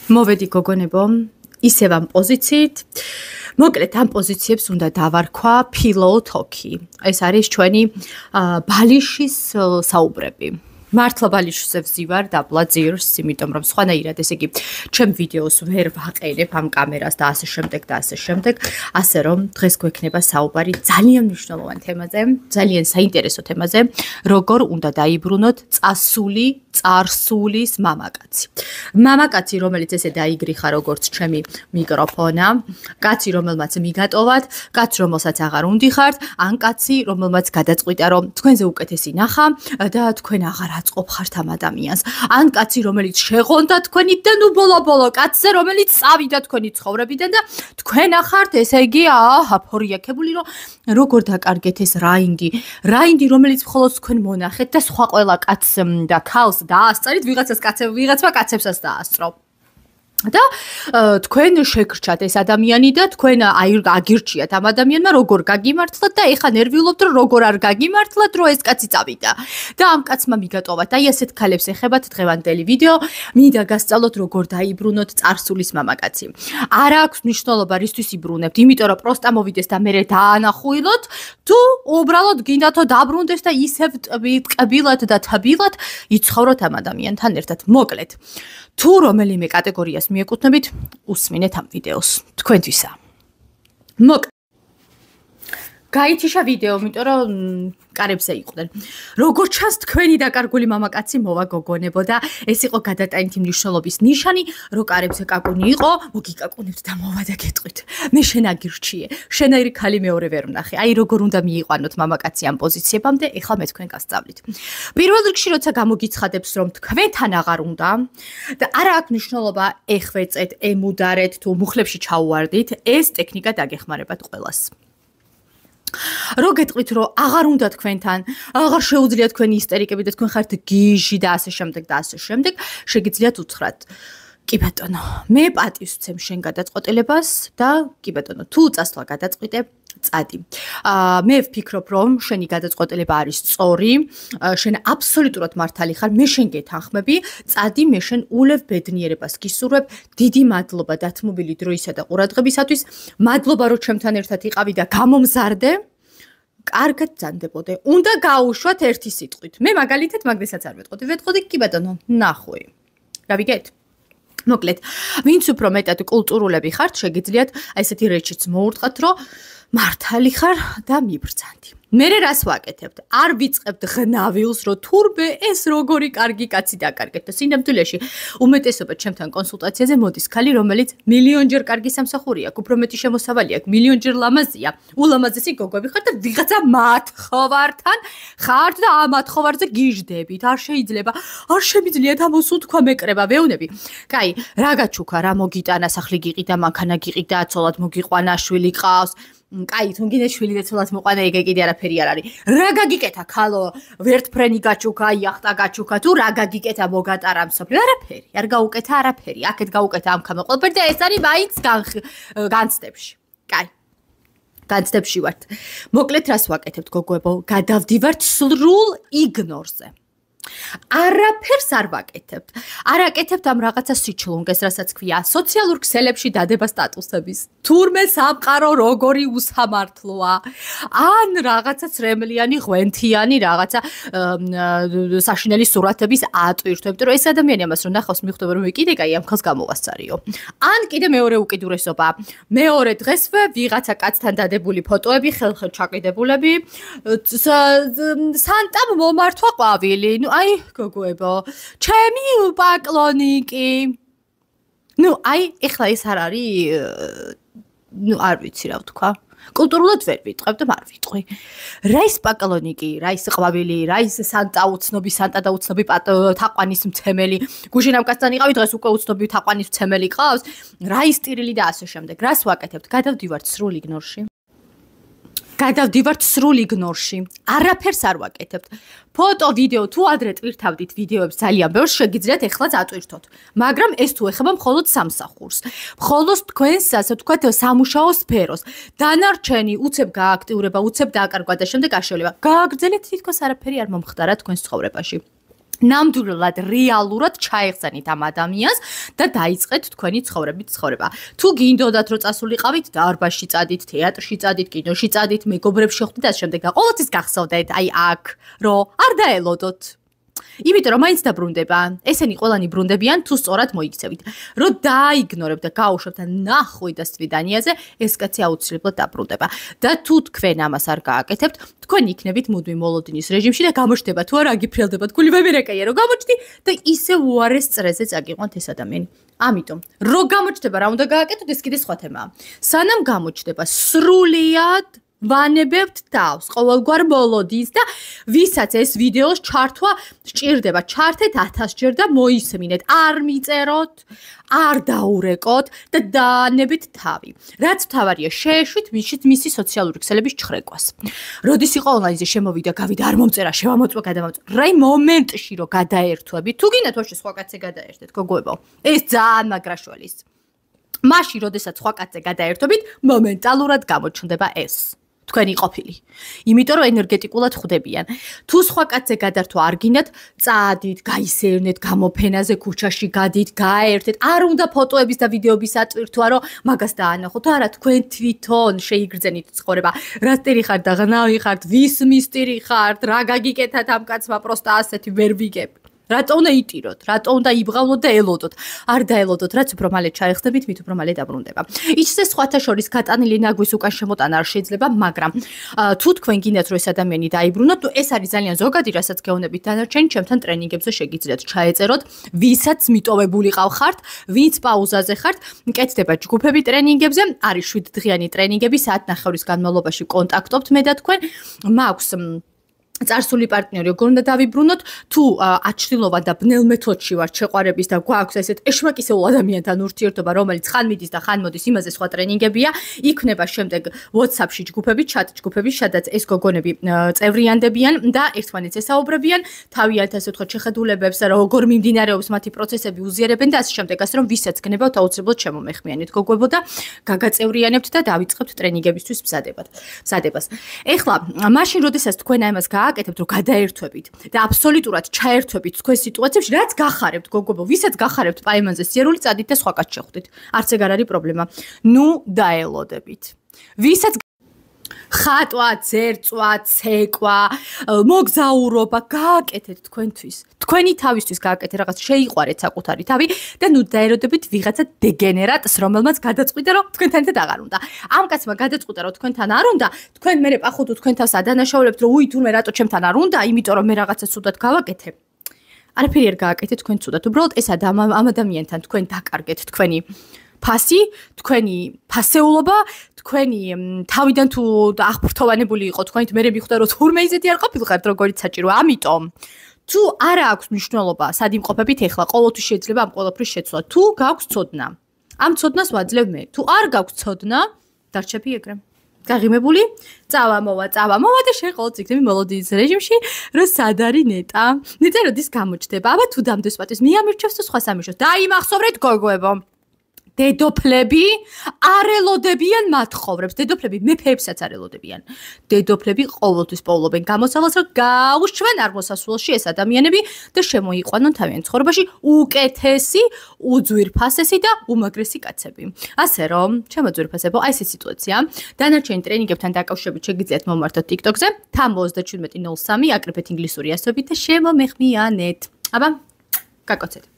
მოვედი გოგონებო, ისევ ამ პოზიციით. მოკლედ ამ პოზიციებს უნდა დავარქვა ფილოთოქი. ეს არის ჩვენი ბალიშის საუბრები. მართლა ბალიშზე ვზივარ დაბლა ძირს, იმიტომ რომ სხვანაირად ესე იგი ჩემ ვიდეოს ვერ ვაყენებ ამ კამერას და ასე შემდეგ და ასე შემდეგ, ასე რომ დღეს გვექნება საუბარი ძალიან მნიშვნელოვან თემაზე, ძალიან საინტერესო თემაზე, როგორ უნდა დაიბრუნოთ წარსულის მამაკაცი. მამაკაცი, რომელიც ესე დაიგრიხა როგორც ჩემი მიკროფონა, კაცი, რომელმაც მიგატოვათ, კაცი, რომელსაც აღარ უნდიხართ, ან კაცი, რომელმაც გადაწყვიტა, რომ თქვენზე უკეთესი ნახა და თქვენ აღარ აწყობ ხართ ამ ადამიანს. ან კაცი, რომელიც შეღონდა თქვენიდან უბოლო-ბოლო კაცზე, რომელიც წავიდა თქვენი ცხოვრებიდან და თქვენ ახართ, ესე იგი, აფორიაქებული, რომ როგორ დაკარგეთ ეს რაინდი, რომელიც მხოლოდ თქვენ მონახეთ და სხვა ყველა კაცს და ქალს დაასწრით, ვიღაცმა კაცებსაც დაასწრო. და თქვენ შეგრჩათ ეს ადამიანი და თქვენ აგირჩიათ ამ ადამიანმა როგორ გაგიმართლათ და ეხა ნერვიულობთ რომ როგორ არ გაგიმართლათ რომ ეს კაცი წავიდა და ამ კაცმა მიგატოვათ აი ესეთ ქალებს ეხებათ დღევანდელი ვიდეო მინდა გასწავლოთ როგორ დაიბრუნოთ წარსულის მამაკაცი არ აქვს მნიშვნელობა რისთვის იბრუნებთ იმიტომ რომ პროსტა მოვიდეს და მე დაანახულოთ თუ უბრალოდ გინდათო დაბრუნდეს და ისევ ტკბილად და თბილად იცხოვროთ ამ ადამიანთან ერთად მოკლედ თუ რომელიმე კატეგორიას მიეკუთვნებით, უსმინეთ ამ ვიდეოს. თქვენთვისა. გაითიშა ვიდეო, იმიტომ რომ კარებზე იყვნენ. როგორ ჩანს თქვენი დაკარგული მამაკაცი მოვა გოგონებო და ეს იყო გადატანითი მნიშვნელობის ნიშანი, რომ კარებზე კაკუნი იყო, მოგიკაკუნებთ და მოვა და გეტყვით. მე შენ აგირჩიე. შენაირი ქალი მეორე ვერ ვნახე. აი როგორ უნდა მიიყვანოთ მამაკაცი ამ პოზიციებამდე, ეხლა მე თქვენ გასწავლით. პირველ რიგში როცა გამოგიცხადებს, რომ თქვენთან აღარ უნდა და არა აქვს მნიშვნელობა ეხვეწეთ, ემუდარეთ თუ მუხლებში ჩაუვარდით, ეს ტექნიკა დაგეხმარებათ ყველას. რო გეტყვით რომ აღარ უნდა თქვენთან, აღარ შეუძლიათ თქვენი ისტერიკები და თქვენ ხართ გიჟი და ასე შემდეგ და ასე შემდეგ, შეგიძლიათ უთხრათ კი ბატონო, მე პატივს ვცემ შენ გადაწყვეტილებას და კი ბატონო, თუ წასვლა გადაწყვიტებ, წადი. მე ვფიქრობ რომ შენი გადაწყვეტილება არის სწორი, შენ აბსოლუტურად მართალი ხარ, მე შენ გეთანხმები, წადი, მე შენ ულევ ბედნიერებას გისურვებ, დიდი მადლობა დათმობილი დროისა და ყურადღებისათვის, მადლობა რომ ჩემთან ერთად იყავი და გამომზარდე. კარგად ძანდებოდე. უნდა გაუშვათ ერთი სიტყვით. მე მაგალითად მაგდესაც არ ვეტყოდი. ვეტყოდი კი ბატონო, ნახვი. გავიგეთ? მოკლედ, ვინც უფრო მეტად კულტურულები ხართ, შეგიძლიათ აი ესეთი რეჩიც მოურტყათ, რომ მართალი ხარ და მიბრძანდი. მერე რას ვაკეთებთ? არ ვიწყებთ ღნავილს, რომ თურმე ეს როგორი კარგი კაცი დაკარგეთ და სინამდვილეში უმეტესობა ჩემთან კონსულტაციაზე მოდის ქალი, რომელიც მილიონჯერ კარგი სამსახური აქვს, უფრო მეტი შემოსავალი აქვს, მილიონჯერ ლამაზია. ულამაზესი გოგოები ხართ და ვიღაცა მათხოვართან ხართ და ამ მათხოვარზე გიჟდებით. არ შეიძლება, არ შემიძლიათ ამას უთქვა მეკრება, ვეუნები. კაი, რა გაჩუქა, რა მოგიტანა, სახლი გიყიდა, მანქანა გიყიდა, ცოლად მოგიყვანა, შვილი ყავს. კაი, თუ გინდა შვილი და ცოლად მოყვანა, ეგ კიდე არაფერი არ არის. რა გაგიკეთა ხალო, ვერტფრენი გაჩუქა, იახტა გაჩუქა, თუ რა გაგიკეთა მოგატარა მსოფლიო, არაფერი. არ გაუკეთა არაფერი. აქეთ გაუკეთა ამ კამეყოლბერ და ეს არის მაინც განცდებში. კაი. განცდებში ვართ. მოკლედ რას ვაკეთებთ გოგოებო? გადავდივართ სრულ იგნორზე. არაფერს არ ვაკეთებთ. არ აკეთებთ ამ რაღაცა სიჩლუნგეს, რასაც ქვია სოციალურ ქსელებში დადება სტატუსების. თურმე სამყარო როგორი უსამართლოა. ან რაღაცა ცრემლიანი, ღვენთიანი რაღაცა საშინელი სურათების ატვირთვებთ, რომ ეს ადამიანი ამას რო ნახავს, მიხვდება რომ კიდე კაი ამ ხალს გამოვასწარიო. ან კიდე მეორე უკიდურესობა. მეორე დღესვე ვიღაცა კაცთან დადებული ფოტოები, ხელხელ ჩაკიდებულები, სანტამ მომართვა ყვავილი. აი, გოგოებო, ჩემი პაკლონიკი. აი, ეხლა ეს არ არის, არ ვიცი რა ვთქვა. კულტურულად ვერ ვიტყვებ და არ ვიტყვი. რა ის პაკლონიკი, რა ის ყვავილი, რა ის სანტა და უცნობი თაყვანის მცემელი. გუშინ ამ კაცთან იყავი, დღეს უკვე უცნობი თაყვანის მცემელი ყავს. რა ის ტირილი და ასე შემდეგ. რას ვაკეთებთ? გადავდივართ სრულ იგნორში. გადავდივართ სრულ იგნორში. არაფერს არ ვაკეთებთ. ფოტო, ვიდეო, თუ ადრე ტვირთავდით ვიდეოებს ძალიან ბევრს, შეგიძლიათ ეხლაც ატვირთოთ. მაგრამ ეს თუ ეხება მხოლოდ სამსახურს. მხოლოდ თქვენს, ასე ვთქვათ, სამუშაო სფეროს. დანარჩენი უცებ გააქტიურება, უცებ დააკარგვა და შემდეგ აშევლება. გააგრძელეთ თითქოს არაფერი არ მომხდარა თქვენს ცხოვრებაში. ნამდვილად რეალურად ჩაეხსენით ამ ადამიანს და დაიწყეთ თქვენი ცხოვრება. თუ გინდოდათ რომ წასულიყავით დარბაზში წადით, თეატრში წადით, კინოში წადით, მეგობრებს შეხვდით და შემდეგ და ყოველთვის გახსოვდეთ აი აქ რომ არ დაელოდოთ. იმიტომ რომ მაინც დაბრუნდება. ესენი ყველანი ბრუნდებიან თუ სწორად მოიქცევით. რომ დაიგნორებთ და გაუშვებთ და ნახვით და სვიდანიაზე, ეს კაცი აუცილებლად დაბრუნდება. და თუ თქვენ ამას არ გააკეთებთ, თქვენ იქნებით მუდმივ მოლოდინის რეჟიმში და გამოჩნდება თუ არა აგიფრელდებათ გული ვებერეკაია რომ გამოჩნდი და ისე უარეს წრეზე წაგიყვანთ ეს ადამიანი. ამიტომ რო გამოჩნდება რა უნდა გააკეთოთ ეს კიდე სხვა თემაა. სანამ გამოჩნდება სრულიად ვანებებთ თავს ყოველგვარ მოლოდინს და ვისაც ეს ვიდეოს ჩართვა სჭირდება ჩართეთ 1000 ჯერ და მოისმინეთ არ მიწეროთ არ დაურეკოთ და დაანებით თავი რაც თავარია შეეშვით მისი სოციალური ქსელების ჩხრეკვას როდის იყო ონლაინზე შემოვიდა გავიდა არ მომწერა შევამოწვა გადამოწვა რაი მომენტში რო გადაერთვები თუ გინდათ ვაშე სხვა კაცზე გადაერთეთ გოგოებო ეს ძალიან მაგრაშველის მაშინ როდესაც სხვა კაცზე გადაერთვებით მომენტალურად გამოჩნდება ეს თქვენი ყოფილი. იმიტომ რომ ენერგეტიკულად ხვდებიან. თუ სხვა კაცზე გადართვა არ გინდათ, წაადით, გაისეირნეთ გამოფენაზე, ქუჩაში გადით, გაერთეთ. არ უნდა ფოტოების და ვიდეოების ატვირთვა, რომ მაგას დაანახოთ. არა, თქვენ თვითონ შეიგრძენით ცხოვრება. რა სტილი ხართ და ღნავი ხართ, ვის მისტირი ხართ, რა გაგიკეთათ ამ კაცმა, პროსტა ასეთი ვერ ვიგებ. რატო უნდა იტიროთ, რატო უნდა იბღავლოთ და ელოდოთ. არ დაელოდოთ, რაც უფრო მალე ჩაეხსნებით, მით უფრო მალე დაბრუნდება. ისე სხვათა შორის გატანილი ნაგვის უკან შემოტანა არ შეიძლება, მაგრამ თუ თქვენ გინდათ რომ ეს ადამიანი დაიბრუნოთ, ეს არის ძალიან ზოგადი, რასაც გეუბნებით დანარჩენი, ჩემთან ტრენინგებზე შეგიძლიათ ჩაეწეროთ, ვისაც მიტოვებული ყავხართ, ვინც პაუზაზე ხართ, მკეთდება ჯგუფები ტრენინგებზე, არის 7 დღიანი ტრენინგები, საათნახევრის განმავლობაში კონტაქტობთ მე და თქვენ, მაქვს წარსული პარტნიორი როგორ უნდა დავიბრუნოთ თუ აჩრილოვან და ბნელ მეთოდში ვართ შეყვარების და გვაქვს ესეთ ეშმაკისეულ ადამიანთან ურთიერთობა რომელიც ხან მიდის და ხან მოდის იმაზე სხვა ტრენინგებია იქნება შემდეგ WhatsApp-ში ჯგუფები chat ჯგუფები სადაც ეს გოგონები წევრიანდებიან და ერთმანეთს ესაუბრებიან თავიანთ ასე ვთქვათ შეხედულებებს როგორ მიმდინარეობს მათი პროცესები უზიარებენ და ასე შემდეგ ასე რომ ვისაც გნებავთ აუცილებლად შემომეხმიანეთ გოგოებო და გაგაწევრიანებთ და დავიწყებთ ტრენინგებისთვის მზადებას ეხლა მაშინ როდესაც თქვენ ამას აკეთებთ რომ გადაერთვებით და აბსოლუტურად ჩაერთვებით თქვენ სიტუაციებში რაც გახარებთ გოგობო ვისაც გახარებთ პაიმანზე სიერული წადით და სხვა კაც შეხვდით არც ეგ არ არის პრობლემა ნუ დაელოდებით ვისაც ხატვა ძერწვა ცეკვა მოგზაურობა გააკეთეთ თქვენთვის თქვენი თავისთვის გააკეთეთ რაღაც შეიყვარეთ საკუთარი თავი და ნუ დაეროდებით ვიღაცა დეგენერატს რომელმაც გადაწყვიტა რომ თქვენთან ერთად აღარ უნდა ამ კაცმა გადაწყვიტა რომ თქვენთან არ უნდა თქვენ მერე პახოთ თქვენ თავს ადანაშაულებთ რომ უი თურმე რატო ჩემთან არ უნდა იმიტომ რომ მე რაღაცა ცუდად გავაკეთე არაფერი არ გააკეთეთ თქვენ ცუდად უბრალოდ ეს ამ ადამიანთან თქვენ დაკარგეთ თქვენი ფასი, თქვენი ფასეულობა, თქვენი თავიდან თუ აღფრთოვანებული იყო, თქვენით მე მიხვდა რომ თურმე ისეთი არ ყოფილიყართ, როგორიც საჭირო. ამიტომ თუ არა აქვს მნიშვნელობა სად იმყოფებით ეხლა, ყოველთვის შეიძლება ამ ყველაფრის შეცვლა. თუ გაქვს ცოდნა. ამ ცოდნას ვაძლევ მე. თუ არ გაქვს ცოდნა, დარჩები ეგრე. გაღიმებული, წავა მოვა და შენ ყოველთვის იქნები მოლოდინის რეჟიმში, რომ სად არის ნეტა. ნეტა როდის გამოჩნდება? აბა თუ დამდეს პატის, მე ამირჩევს თუ სხვა სამირჩევს. დაიმახსოვრეთ გოგოებო. დედოფლები არ ელოდებიან მათ ხოვრებს. დედოფლები მეფეებსაც არ ელოდებიან. დედოფლები ყოველთვის პოულობენ გამოსავალს, რომ გაუშვენ აღმოსასვლელში ეს ადამიანები და შემოიყვანონ თავიანთ ცხოვრებაში უკეთესი, უძვირფასესი და უმაგრესი კაცები. ასე რომ, ჩემო ძვირფასებო, აი ეს სიტუაცია. დანარჩენი ტრენინგებთან დაკავშირებით შეგიძლიათ მომმართოთ TikTok-ზე, თამბო 3703 აკრიფეთ ინგლისური ასობით და შემომეხმიანეთ. აბა, გაკოცეთ.